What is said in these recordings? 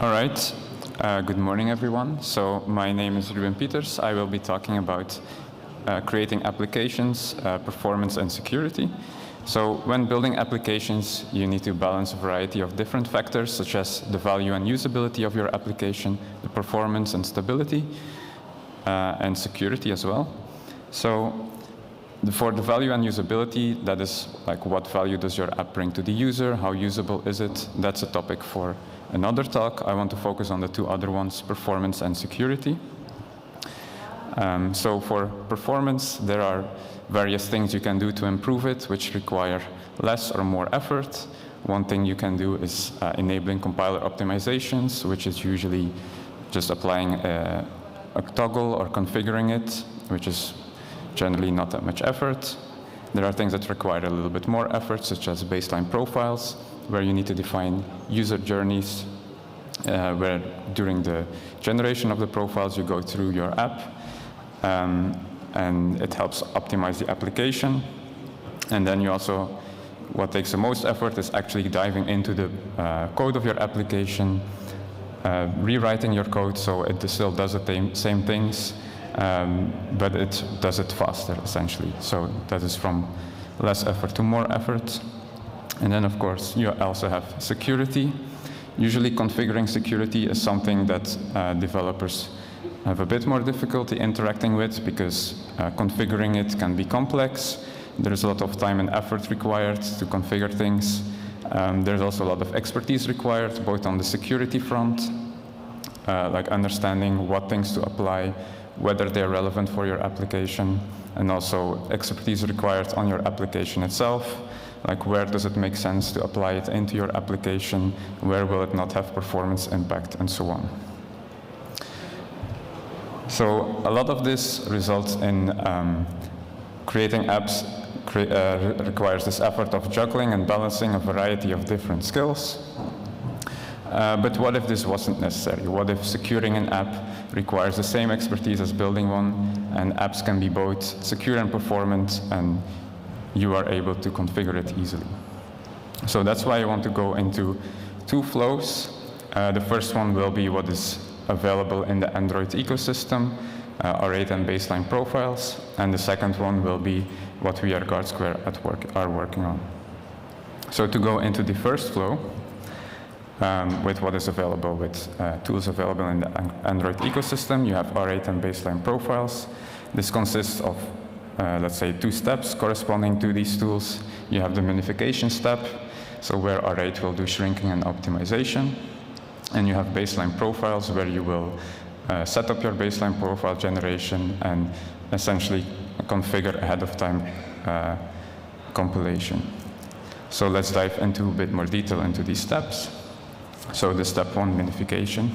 All right. Good morning, everyone. So my name is Ruben Pieters. I will be talking about creating applications, performance, and security. So when building applications, you need to balance a variety of different factors, such as the value and usability of your application, the performance and stability, and security as well. So for the value and usability, that is like what value does your app bring to the user, how usable is it? That's a topic for another talk. I want to focus on the two other ones, performance and security. So for performance, there are various things you can do to improve it, which require less or more effort. One thing you can do is enabling compiler optimizations, which is usually just applying a toggle or configuring it, which is generally not that much effort. There are things that require a little bit more effort, such as baseline profiles, where you need to define user journeys, where during the generation of the profiles you go through your app, and it helps optimize the application. And then you also, what takes the most effort is actually diving into the code of your application, rewriting your code so it still does the same things, but it does it faster, essentially. So that is from less effort to more effort. And then, of course, you also have security. Usually configuring security is something that developers have a bit more difficulty interacting with, because configuring it can be complex. There's a lot of time and effort required to configure things. There's also a lot of expertise required, both on the security front, like understanding what things to apply, whether they're relevant for your application, and also expertise required on your application itself, like where does it make sense to apply it into your application, where will it not have performance impact, and so on. So a lot of this results in creating apps requires this effort of juggling and balancing a variety of different skills. But what if this wasn't necessary? What if securing an app requires the same expertise as building one, and apps can be both secure and performant, and you are able to configure it easily? So that's why I want to go into two flows. The first one will be what is available in the Android ecosystem, R8 and baseline profiles, and the second one will be what we at GuardSquare are working on. So to go into the first flow, with what is available with tools available in the Android ecosystem, you have R8 and baseline profiles. This consists of, let's say, two steps corresponding to these tools. You have the minification step, so where R8 will do shrinking and optimization. And you have baseline profiles, where you will set up your baseline profile generation and essentially configure ahead of time compilation. So let's dive into a bit more detail into these steps. So the step one, minification.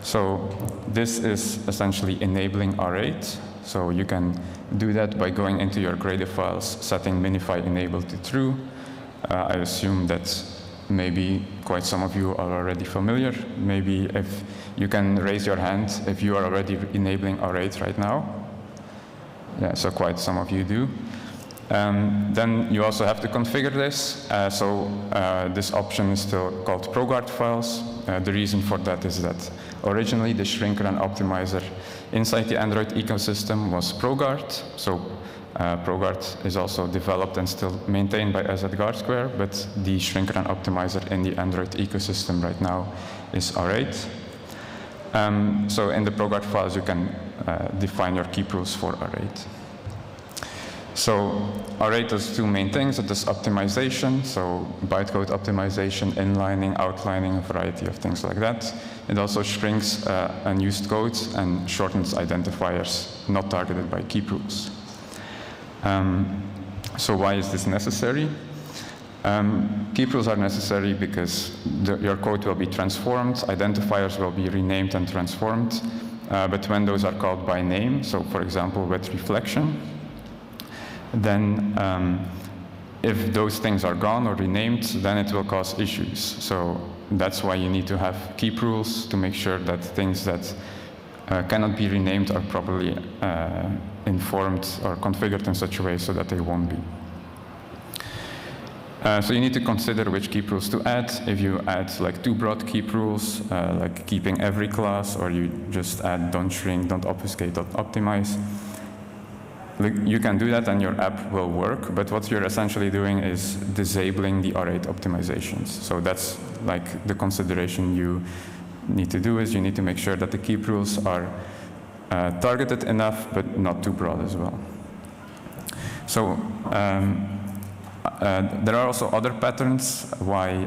So this is essentially enabling R8. So you can do that by going into your Gradle files, setting minify enable to true. I assume that maybe quite some of you are already familiar. Maybe if you can raise your hand if you are already enabling R8 right now. Yeah, so quite some of you do. Then you also have to configure this. This option is still called ProGuard files. The reason for that is that originally the shrinker and optimizer inside the Android ecosystem was ProGuard. So ProGuard is also developed and still maintained by us at GuardSquare, but the shrinker and optimizer in the Android ecosystem right now is R8. So in the ProGuard files, you can define your key rules for R8. So R8 does two main things. It does optimization, so bytecode optimization, inlining, outlining, a variety of things like that. It also shrinks unused code and shortens identifiers not targeted by key rules. So why is this necessary? Key rules are necessary because your code will be transformed, identifiers will be renamed and transformed, but when those are called by name, so for example with reflection, then if those things are gone or renamed, then it will cause issues. So that's why you need to have key rules to make sure that things that cannot be renamed are properly informed or configured in such a way so that they won't be. So you need to consider which keep rules to add. If you add like 2 broad keep rules, like keeping every class, or you just add don't shrink, don't obfuscate, don't optimize, you can do that and your app will work, but what you're essentially doing is disabling the R8 optimizations. So that's like the consideration you need to do, is you need to make sure that the keep rules are targeted enough, but not too broad as well. So there are also other patterns why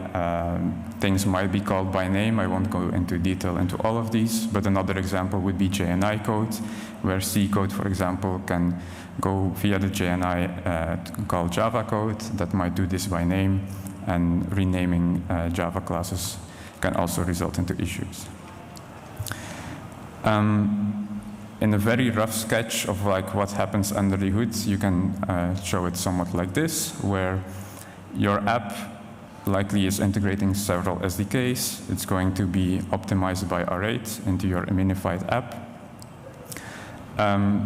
things might be called by name. I won't go into detail into all of these, but another example would be JNI code, where C code, for example, can go via the JNI to call Java code. That might do this by name, and renaming Java classes can also result into issues. In a very rough sketch of like what happens under the hood, you can show it somewhat like this, where your app likely is integrating several SDKs. It's going to be optimized by R8 into your minified app.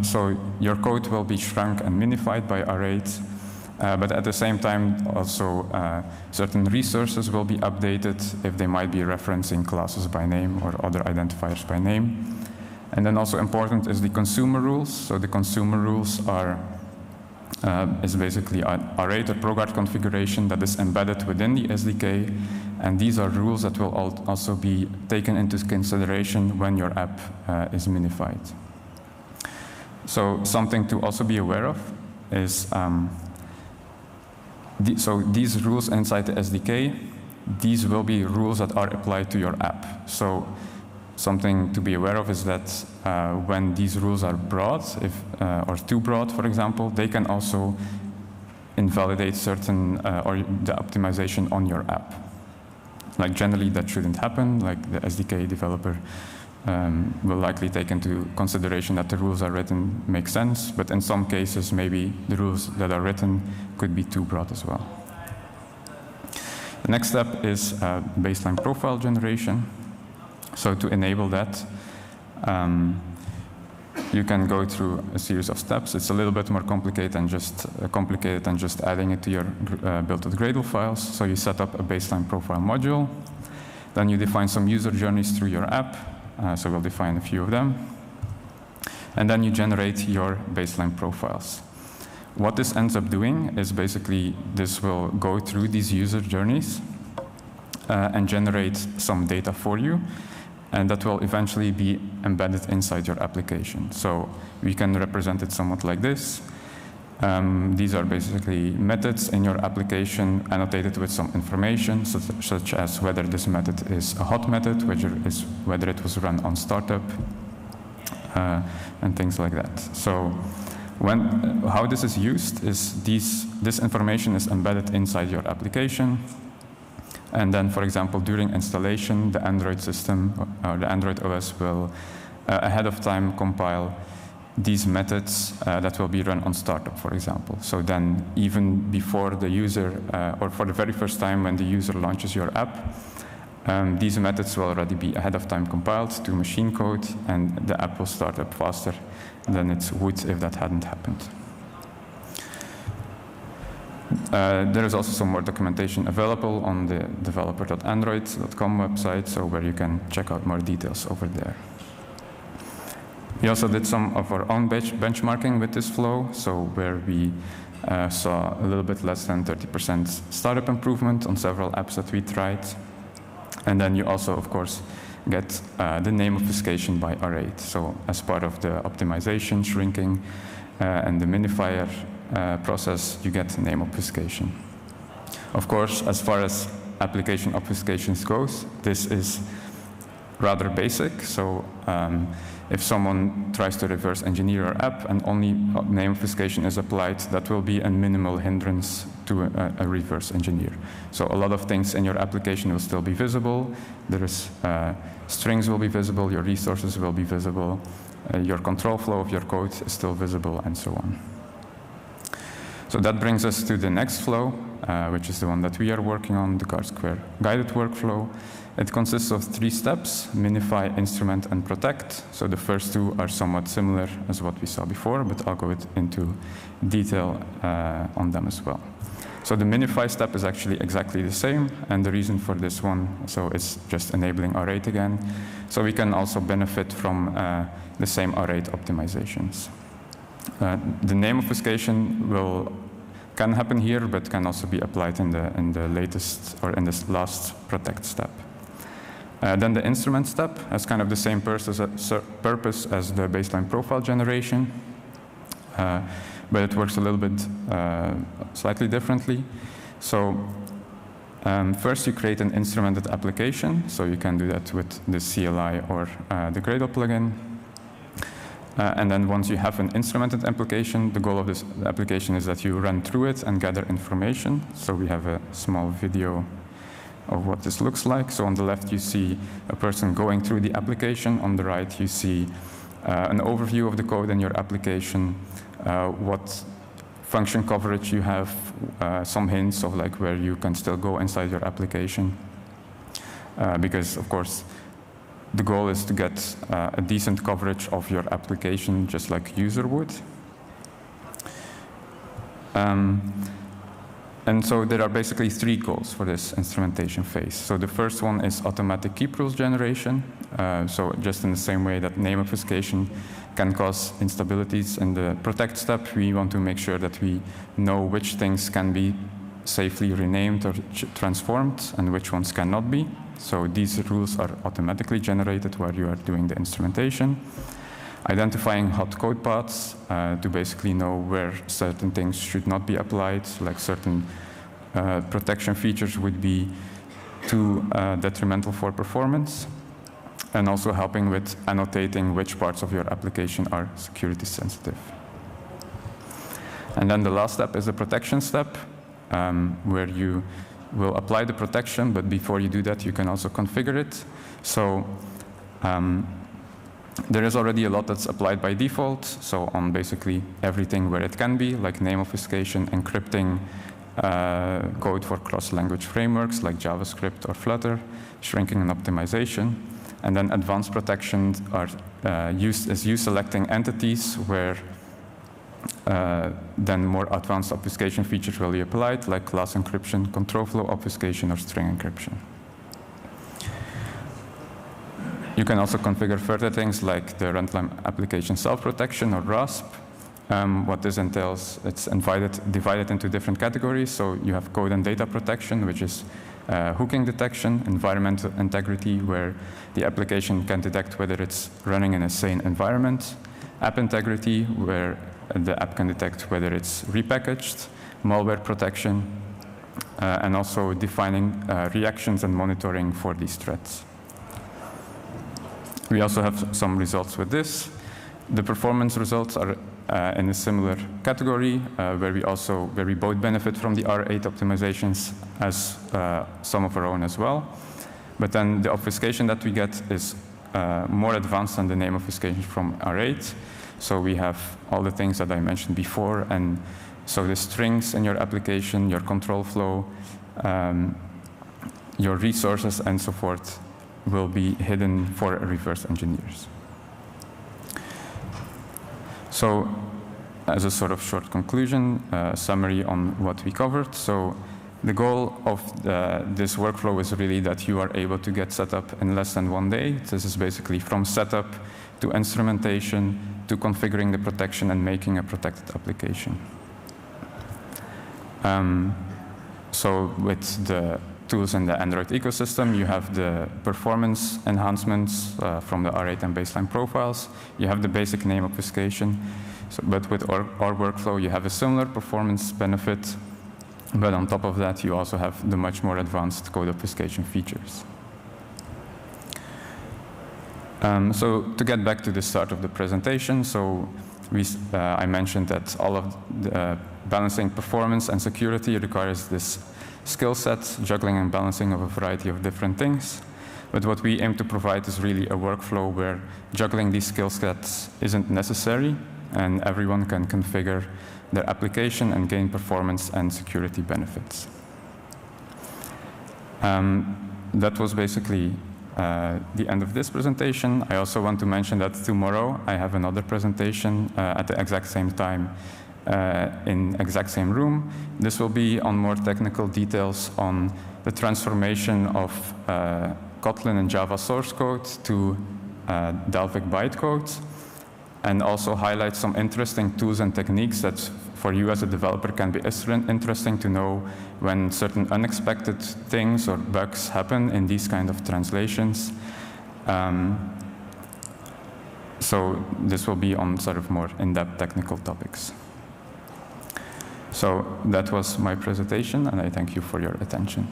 So your code will be shrunk and minified by R8, but at the same time also certain resources will be updated if they might be referencing classes by name or other identifiers by name. And then also important is the consumer rules. So the consumer rules are is basically an R8 or ProGuard configuration that is embedded within the SDK, and these are rules that will also be taken into consideration when your app is minified. So something to also be aware of is so these rules inside the SDK, these will be rules that are applied to your app. So something to be aware of is that when these rules are broad, or too broad, for example, they can also invalidate certain or the optimization on your app. Like generally that shouldn't happen. Like the SDK developer will likely take into consideration that the rules are written make sense, but in some cases maybe the rules that are written could be too broad as well. The next step is baseline profile generation. So to enable that, you can go through a series of steps. It's a little bit more complicated than just adding it to your build.gradle files. So you set up a baseline profile module. Then you define some user journeys through your app. So we'll define a few of them. And then you generate your baseline profiles. What this ends up doing is basically this will go through these user journeys and generate some data for you. And that will eventually be embedded inside your application. So we can represent it somewhat like this. These are basically methods in your application annotated with some information, such as whether this method is a hot method, whether it was run on startup, and things like that. So how this is used is this information is embedded inside your application. And then, for example, during installation, the Android system or the Android OS will ahead of time compile these methods that will be run on startup, for example. So then even before the user, or for the very first time when the user launches your app, these methods will already be ahead of time compiled to machine code, and the app will start up faster than it would if that hadn't happened. There is also some more documentation available on the developer.android.com website, so where you can check out more details over there. We also did some of our own benchmarking with this flow, so where we saw a little bit less than 30% startup improvement on several apps that we tried. And then you also, of course, get the name obfuscation by R8. So as part of the optimization, shrinking, and the minifier process, you get name obfuscation. Of course, as far as application obfuscations goes, this is rather basic. So if someone tries to reverse engineer your app and only name obfuscation is applied, that will be a minimal hindrance to a reverse engineer. So a lot of things in your application will still be visible. There is strings will be visible, your resources will be visible, your control flow of your code is still visible, and so on. So that brings us to the next flow, which is the one that we are working on, the Guard2 guided workflow. It consists of 3 steps: minify, instrument, and protect. So the first 2 are somewhat similar as what we saw before, but I'll go into detail on them as well. So the minify step is actually exactly the same, and the reason for this one, so it's just enabling R8 again. So we can also benefit from the same R8 optimizations. The name obfuscation can happen here, but can also be applied in the latest or in this last protect step. Then the instrument step has kind of the same purpose as the baseline profile generation, but it works a little bit slightly differently. So first you create an instrumented application, so you can do that with the CLI or the Gradle plugin. And then once you have an instrumented application, the goal of this application is that you run through it and gather information. So we have a small video of what this looks like. So on the left, you see a person going through the application. On the right, you see an overview of the code in your application, what function coverage you have, some hints of like where you can still go inside your application. Because, of course, the goal is to get a decent coverage of your application, just like user would. And so there are basically 3 goals for this instrumentation phase. So the first one is automatic keep rules generation. So just in the same way that name obfuscation can cause instabilities in the protect step, we want to make sure that we know which things can be safely renamed or transformed and which ones cannot be. So these rules are automatically generated while you are doing the instrumentation. Identifying hot code paths to basically know where certain things should not be applied, like certain protection features would be too detrimental for performance, and also helping with annotating which parts of your application are security sensitive. And then the last step is the protection step, where you will apply the protection, but before you do that, you can also configure it. So there is already a lot that's applied by default, so on basically everything where it can be, like name obfuscation, encrypting code for cross-language frameworks like JavaScript or Flutter, shrinking and optimization. And then advanced protections are you selecting entities where then more advanced obfuscation features will be applied, like class encryption, control flow obfuscation, or string encryption. You can also configure further things like the runtime application self-protection, or RASP. What this entails, it's divided into different categories. So you have code and data protection, which is hooking detection, environmental integrity, where the application can detect whether it's running in a sane environment, app integrity, where the app can detect whether it's repackaged, malware protection, and also defining reactions and monitoring for these threats. We also have some results with this. The performance results are in a similar category, where we both benefit from the R8 optimizations as some of our own as well. But then the obfuscation that we get is more advanced than the name obfuscation from R8. So we have all the things that I mentioned before, and so the strings in your application, your control flow, your resources, and so forth will be hidden for reverse engineers. So as a sort of short conclusion, summary on what we covered. So the goal of this workflow is really that you are able to get set up in less than 1 day. This is basically from setup to instrumentation to configuring the protection and making a protected application. So with the tools in the Android ecosystem, you have the performance enhancements from the R8 and baseline profiles. You have the basic name obfuscation. So, but with our workflow, you have a similar performance benefit. But on top of that, you also have the much more advanced code obfuscation features. So to get back to the start of the presentation, so I mentioned that all of the balancing performance and security requires this skill set, juggling and balancing of a variety of different things. But what we aim to provide is really a workflow where juggling these skill sets isn't necessary, and everyone can configure their application and gain performance and security benefits. That was basically the end of this presentation. I also want to mention that tomorrow I have another presentation at the exact same time in exact same room. This will be on more technical details on the transformation of Kotlin and Java source code to Dalvik bytecode, and also highlight some interesting tools and techniques that for you as a developer can be interesting to know when certain unexpected things or bugs happen in these kind of translations. So this will be on sort of more in-depth technical topics. So that was my presentation, and I thank you for your attention.